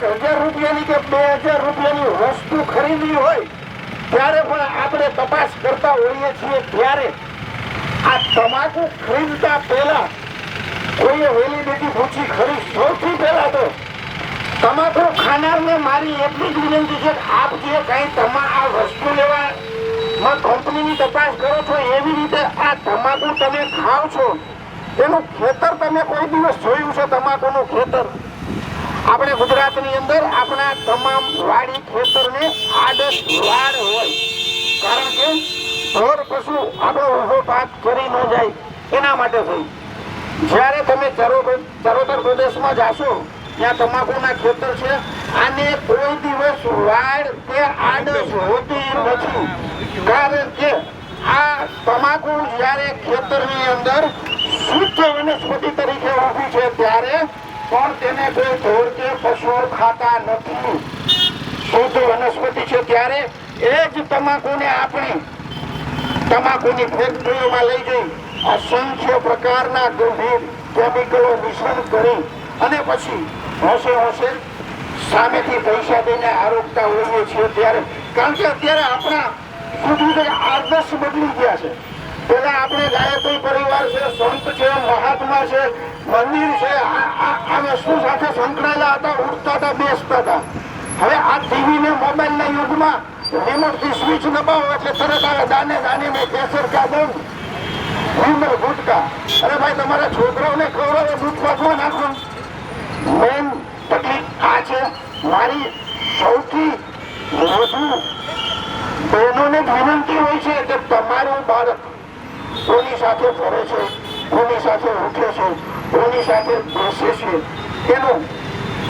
₹1000 કે ₹2000 વસ્તુ ખરીદવી હોય ત્યારે પણ આપણે તપાસ કરતા હોઈએ છીએ. ત્યારે આ તમાકુ ખરીદતા પહેલા કોઈએ વેલિડિટી પૂછી ખરી? સૌથી પહેલા તો તમાકુ ખાનારને મારી એટલી જ વિનંતી છે કે આપ જે કઈ આ વસ્તુ લેવા કંપનીની તપાસ કરો છો એવી રીતે આ તમાકુ તમે ખાવ છો એનું ખેતર તમે કોઈ દિવસ જોયું છે? તમાકુનું ખેતર આપણે ગુજરાતની અંદર આપણા તમામ વાડી ખેતરને આદર્શ વાડ હોય, કારણ કે ઢોર પશુ આપણો ઉભો પાક કરી ન જાય એના માટે થઈ. જ્યારે તમે ચરોતર પ્રદેશમાં જાશો ત્યાં તમાકુના ખેતર છે, આને કોઈ દિવસ વાડ કે આદર્શ હોતી નથી, કારણ કે આ તમાકુ જ્યારે ખેતરની અંદર શુદ્ધ વનસ્પતિ તરીકે ઉભી છે ત્યારે પણ તેને કોઈ ઢોર કે પશુઓ ખાતા નથી. શુદ્ધ વનસ્પતિ છે ત્યારે એ જ તમાકુને આપણે તમાકુની ફેક્ટરીઓમાં લઈ જઈ અસંખ્ય પ્રકારના ગંભીર કેમિકલો મિશ્રણ કરી અને પછી હોશે સામેથી પૈસા દઈને આરોગતા હોઈએ છીએ. ત્યારે કારણ કે અત્યારે આપણા સુધી આદર્શ બદલી ગયા છે. પેલા આપણે ગાયત્રી પરિવાર છે, સંત છે, મહાત્મા છે, મંદિર છે, આ વસ્તુ સાથે સંકળાયેલા હતા, ઉઠતા હતા, બેસતા હતા. હવે આ ટીવી ને મોબાઈલ ના યુગમાં રિમોટ થી સ્વિચ દબાવો એટલે તરત આવે દાને દાને મેં કેસર કા દઉં વિમલ ગુટકા. અરે ભાઈ તમારા છોકરાઓને ખવડાવો, દૂધ પાકમાં નાખો. મેન તકલીફ આ છે. મારી સૌથી વધુ બહેનોને વિનંતી હોય છે કે તમારું બાળક કોની સાથે ફરે છે, કોની સાથે ઉઠે છે, કોની સાથે બેસે છે, એનું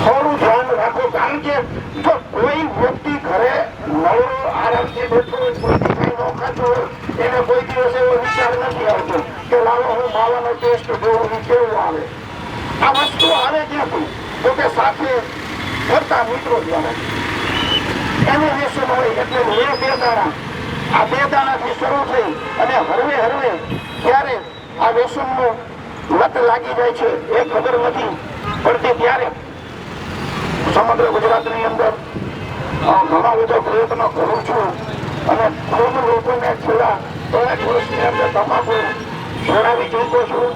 થોડું ધ્યાન રાખો. કારણ કે જો કોઈ વ્યક્તિ ઘરે નવરો આરામથી બેઠો હોય, કોઈ કઈ ન ખાતો હોય, એને કોઈ દિવસ એવો વિચાર નથી આવતો કે લાવો હું માવાનો ટેસ્ટ જોઉં કેવું આવે. આ વસ્તુ આવે ક્યાંથી? તો કે સાથે ફરતા મિત્રો દ્વારા એને વ્યસન હોય. એટલે એ બે દાણા, આ બે દાણાથી શરૂ થઈ અને હરવે હરવે ત્યારે આ વ્યસનનો લત લાગી જાય છે એ ખબર નથી પડતી. ત્યારે સમગ્ર ગુજરાતની અંદર ઘણા બધા પ્રયત્નો કરું છું અને ખૂબ લોકોને છેલ્લા 3 વર્ષની અંદર તમાકુ છોડાવી ચૂક્યો છું.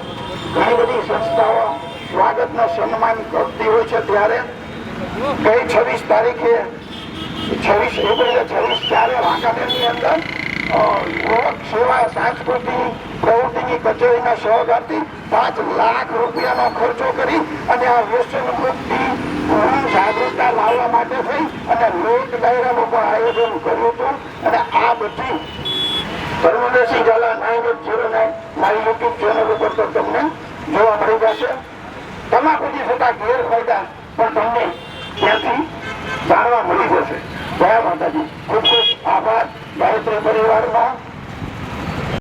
ઘણી બધી સંસ્થાઓ સ્વાગતના સન્માન કરતી હોય છે. ત્યારે ગઈ 26 તારીખે 26 એપ્રિલે 26 ત્યારે વાંકાનેરની અંદર યુવક સેવા સાંસ્કૃતિક પ્રવૃત્તિની કચેરીના સહકારથી ₹5 લાખ ખર્ચો કરી અને આ વ્યસન મુક્તિ જાગૃતતા લાવવા માટે થઈ અને લોક ડાયરાનું પણ આયોજન કર્યું હતું. અને આ બધી ધર્મેન્દ્રસિંહ ઝાલા 9809 મારી યુટ્યુબ ચેનલ ઉપર તો તમને જોવા મળી જશે. તમાકુથી થતા ગેરફાયદા પણ તમને ત્યાંથી જાણવા મળી જશે. જય માતાજી. ખૂબ ખૂબ આભાર ગાયત્રી પરિવારનો.